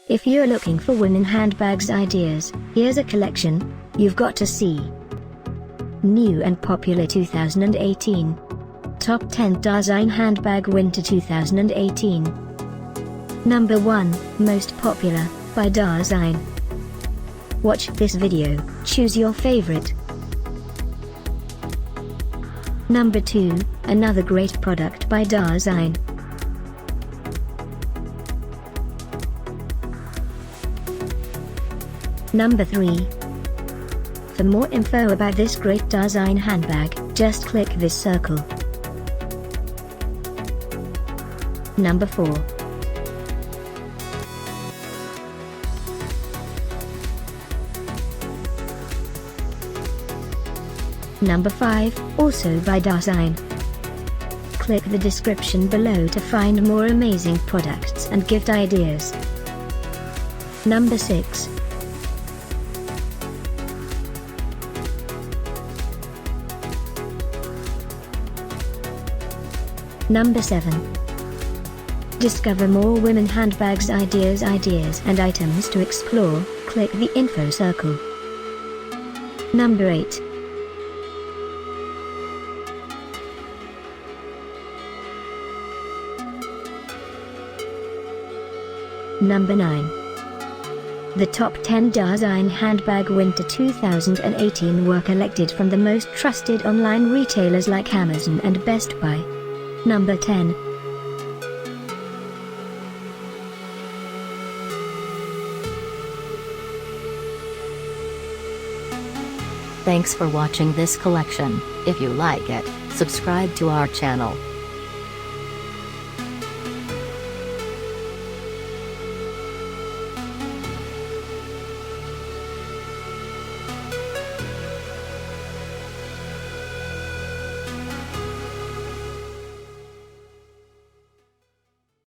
If you're looking for women handbags ideas, here's a collection you've got to see. New and popular 2018. Top 10 Dasein Handbag Winter 2018. Number 1, Most Popular, by Dasein. Watch this video, choose your favorite. Number 2, another great product by Dasein. Number 3. For more info about this great Dasein handbag, just click this circle. Number 4. Number 5, also by Dasein. Click the description below to find more amazing products and gift ideas. Number 6. Number 7. Discover more women handbags ideas and items to explore, click the info circle. Number 8. Number 9. The top 10 Dasein Handbag Winter 2018 were collected from the most trusted online retailers like Amazon and Best Buy. Number 10. Thanks for watching this collection. If you like it, subscribe to our channel.